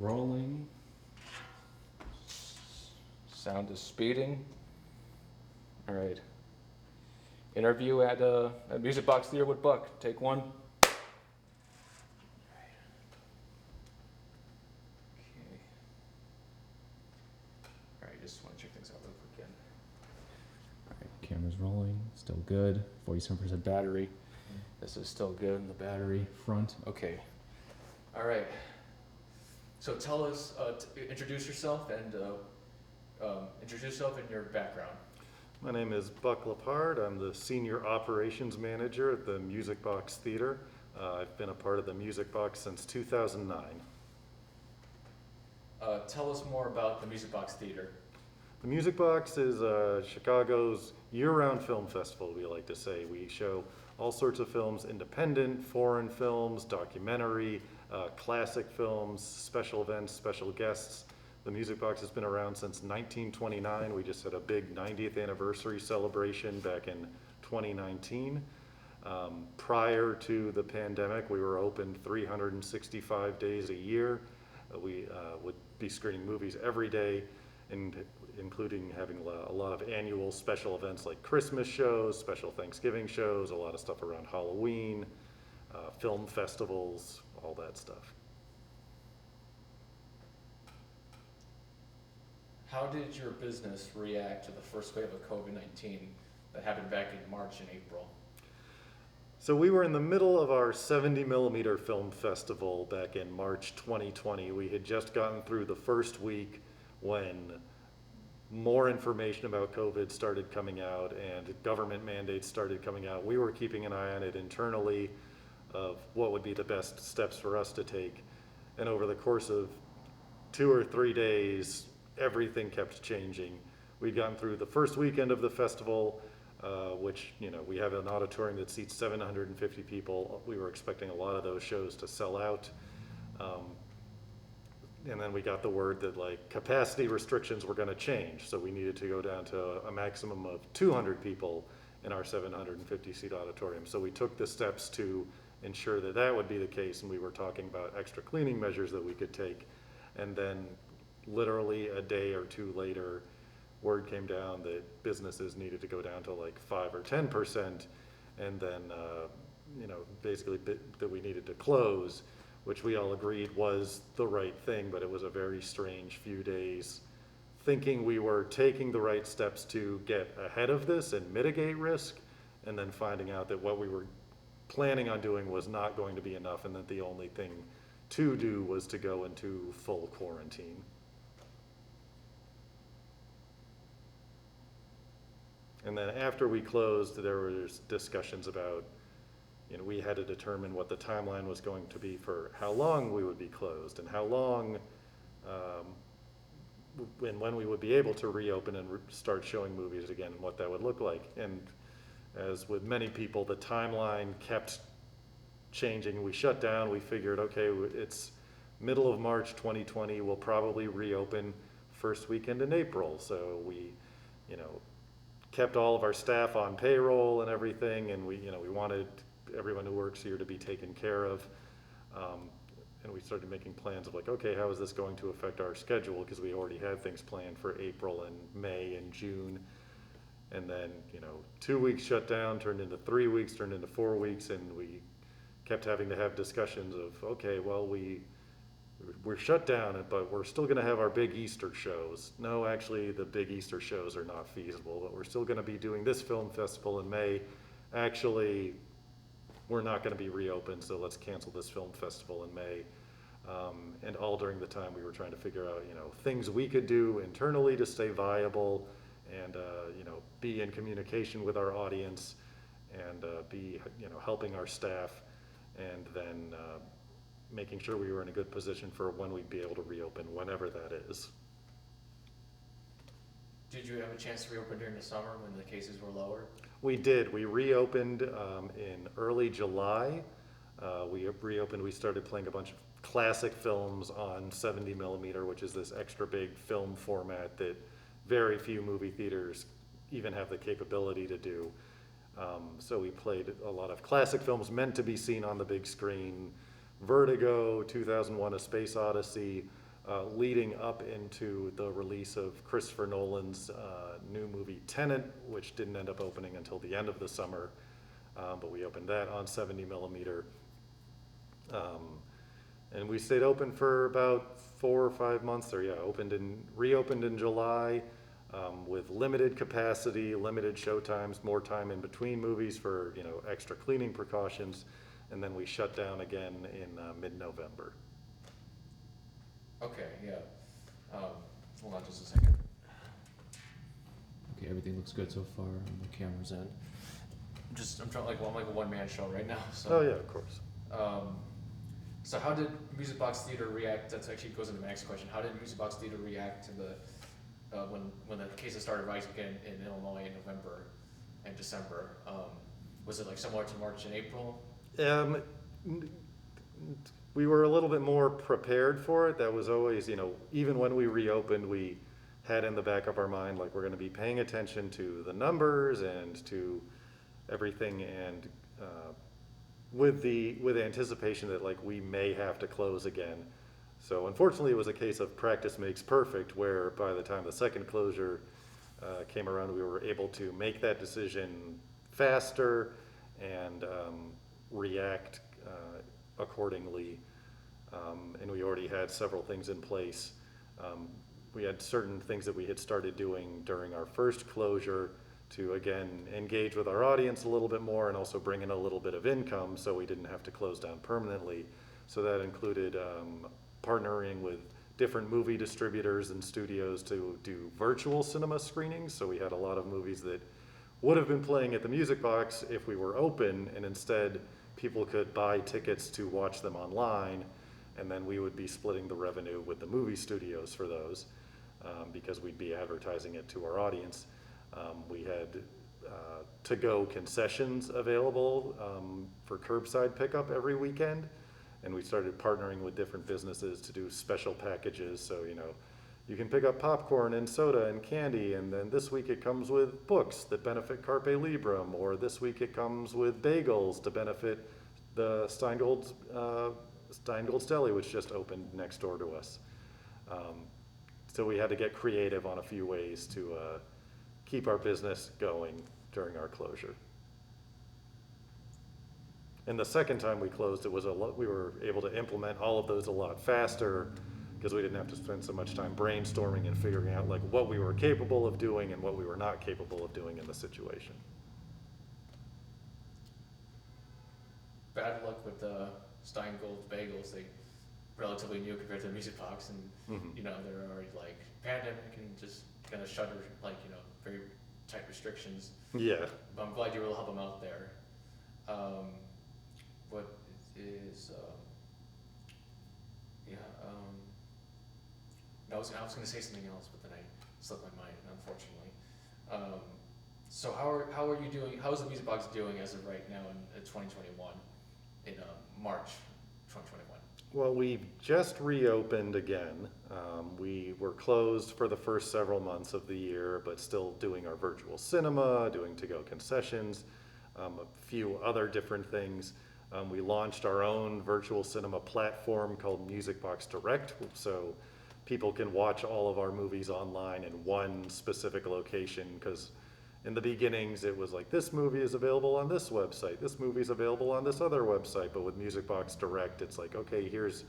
Rolling. Sound is speeding. All right. Interview at Music Box Theater with Buck. Take one. Okay. All right, just want to check things out real quick again. All right, camera's rolling. Still good. 47% battery. This is still good in the battery front. Okay. All right. So tell us, introduce yourself and your background. My name is Buck Lepard. I'm the Senior Operations Manager at the Music Box Theater. I've been a part of the Music Box since 2009. Tell us more about the Music Box Theater. The Music Box is Chicago's year-round film festival, we like to say. We show all sorts of films, independent, foreign films, documentary, classic films, special events, special guests. The Music Box has been around since 1929. We just had a big 90th anniversary celebration back in 2019. Prior to the pandemic, we were open 365 days a year. We would be screening movies every day, including having a lot of annual special events like Christmas shows, special Thanksgiving shows, a lot of stuff around Halloween, film festivals, all that stuff. How did your business react to the first wave of COVID-19 that happened back in March and April? So we were in the middle of our 70 millimeter film festival back in March 2020. We had just gotten through the first week when more information about COVID started coming out and government mandates started coming out. We were keeping an eye on it internally of what would be the best steps for us to take. And over the course of 2 or 3 days, everything kept changing. We'd gotten through the first weekend of the festival, which, we have an auditorium that seats 750 people. We were expecting a lot of those shows to sell out. And then we got the word that capacity restrictions were gonna change. So we needed to go down to a maximum of 200 people in our 750 seat auditorium. So we took the steps to ensure that that would be the case. And we were talking about extra cleaning measures that we could take. And then literally a day or two later, word came down that businesses needed to go down to 5 or 10%, and then basically that we needed to close, which we all agreed was the right thing. But it was a very strange few days, thinking we were taking the right steps to get ahead of this and mitigate risk, and then finding out that what we were planning on doing was not going to be enough, and that the only thing to do was to go into full quarantine. And then after we closed, there was discussions about, we had to determine what the timeline was going to be for how long we would be closed and how long, when we would be able to reopen and start showing movies again and what that would look like. And as with many people, the timeline kept changing. We shut down, we figured, okay, it's middle of March 2020, we'll probably reopen first weekend in April. So we, kept all of our staff on payroll and everything, and we wanted everyone who works here to be taken care of. And we started making plans of okay, how is this going to affect our schedule? Because we already had things planned for April and May and June. And then, 2 weeks shut down, turned into 3 weeks, turned into 4 weeks, and we kept having to have discussions of, okay, well, we're shut down, but we're still gonna have our big Easter shows. No, actually, the big Easter shows are not feasible, but we're still gonna be doing this film festival in May. Actually, we're not gonna be reopened, so let's cancel this film festival in May. And all during the time we were trying to figure out, things we could do internally to stay viable and, be in communication with our audience and be, helping our staff, and then making sure we were in a good position for when we'd be able to reopen, whenever that is. Did you have a chance to reopen during the summer when the cases were lower? We did. We reopened in early July. We started playing a bunch of classic films on 70 millimeter, which is this extra big film format that very few movie theaters even have the capability to do. So we played a lot of classic films meant to be seen on the big screen. Vertigo, 2001: A Space Odyssey, leading up into the release of Christopher Nolan's new movie Tenet, which didn't end up opening until the end of the summer, but we opened that on 70 millimeter. And we stayed open for about 4 or 5 months there. Yeah, reopened in July with limited capacity, limited show times, more time in between movies for extra cleaning precautions, and then we shut down again in mid-November. Okay, yeah. Hold on just a second. Okay, everything looks good so far on the camera's end. I'm trying I'm like a one-man show right now. So. Oh yeah, of course. So how did Music Box Theater react? That actually goes into my next question. How did Music Box Theater react to the when the cases started rising again in Illinois in November and December? Was it like similar to March and April? We were a little bit more prepared for it. That was always, even when we reopened, we had in the back of our mind, like, we're going to be paying attention to the numbers and to everything, and with anticipation that, like, we may have to close again. So unfortunately, it was a case of practice makes perfect, where by the time the second closure came around, we were able to make that decision faster and react accordingly, and we already had several things in place. We had certain things that we had started doing during our first closure to, again, engage with our audience a little bit more and also bring in a little bit of income so we didn't have to close down permanently. So that included partnering with different movie distributors and studios to do virtual cinema screenings. So we had a lot of movies that would have been playing at the Music Box if we were open, and instead people could buy tickets to watch them online, and then we would be splitting the revenue with the movie studios for those, because we'd be advertising it to our audience. We had to-go concessions available for curbside pickup every weekend, and we started partnering with different businesses to do special packages. So, you can pick up popcorn and soda and candy, and then this week it comes with books that benefit Carpe Librum, or this week it comes with bagels to benefit the Steingold's Deli, which just opened next door to us. So we had to get creative on a few ways to keep our business going during our closure. And the second time we closed, we were able to implement all of those a lot faster, because we didn't have to spend so much time brainstorming and figuring out, like, what we were capable of doing and what we were not capable of doing in the situation. Bad luck with the Steingold bagels. They relatively new compared to the Music Box, and they're already like pandemic and just kind of shutter, very tight restrictions. Yeah. But I'm glad you were able to help them out there. What is I was going to say something else, but then I slipped my mind, unfortunately. So how are you doing? How is the Music Box doing as of right now in 2021, in March 2021? Well, we've just reopened again. We were closed for the first several months of the year, but still doing our virtual cinema, doing to-go concessions, a few other different things. We launched our own virtual cinema platform called Music Box Direct, so people can watch all of our movies online in one specific location, because in the beginnings it was like, this movie is available on this website, this movie is available on this other website, but with Music Box Direct it's like, okay, here's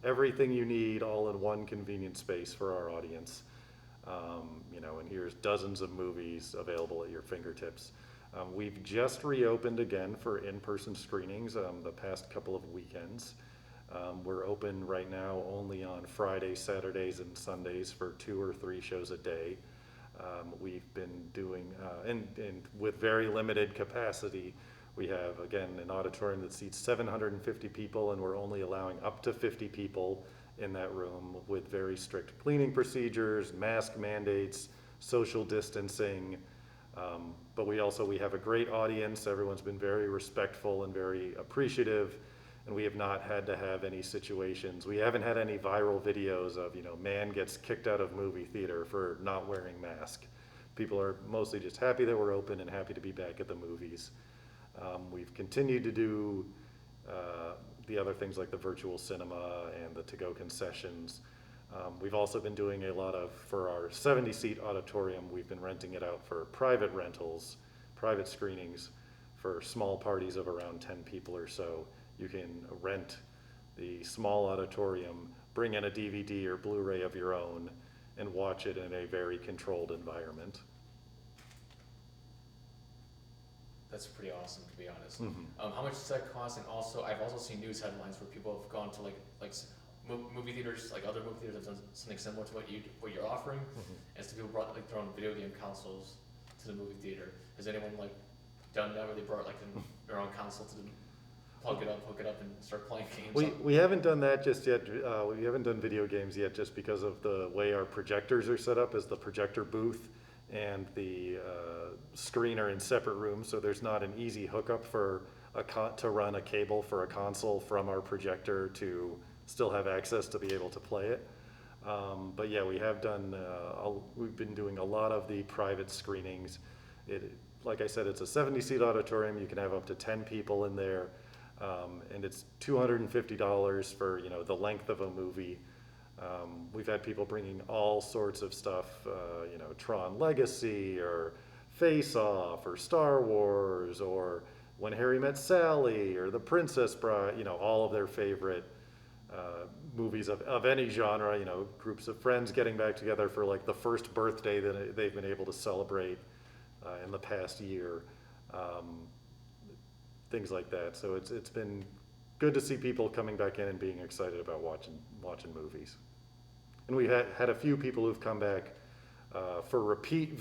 everything you need all in one convenient space for our audience, and here's dozens of movies available at your fingertips. We've just reopened again for in-person screenings the past couple of weekends. We're open right now only on Fridays, Saturdays, and Sundays for 2 or 3 shows a day. We've been doing, and with very limited capacity, we have, again, an auditorium that seats 750 people, and we're only allowing up to 50 people in that room with very strict cleaning procedures, mask mandates, social distancing. But we have a great audience. Everyone's been very respectful and very appreciative. And we have not had to have any situations. We haven't had any viral videos of, man gets kicked out of movie theater for not wearing mask. People are mostly just happy that we're open and happy to be back at the movies. We've continued to do the other things like the virtual cinema and the to-go concessions. We've also been doing a lot of, for our 70-seat auditorium, we've been renting it out for private rentals, private screenings for small parties of around 10 people or so. You can rent the small auditorium, bring in a DVD or Blu-ray of your own, and watch it in a very controlled environment. That's pretty awesome, to be honest. Mm-hmm. How much does that cost? And also, I've also seen news headlines where people have gone to movie theaters, like other movie theaters have done something similar to what you're offering. And so people brought like their own video game consoles to the movie theater. Has anyone like done that where they brought like their own console to plug it up, hook it up, and start playing games? We haven't done that just yet. We haven't done video games yet just because of the way our projectors are set up, as the projector booth and the screen are in separate rooms, so there's not an easy hookup for to run a cable for a console from our projector to still have access to be able to play it. But yeah, we have done, we've been doing a lot of the private screenings. Like I said, it's a 70-seat auditorium. You can have up to 10 people in there. And it's $250 for, the length of a movie. We've had people bringing all sorts of stuff, Tron Legacy or Face Off or Star Wars or When Harry Met Sally or The Princess Bride, all of their favorite movies of any genre, groups of friends getting back together for like the first birthday that they've been able to celebrate in the past year. Things like that. So it's been good to see people coming back in and being excited about watching movies. And we had a few people who've come back for repeat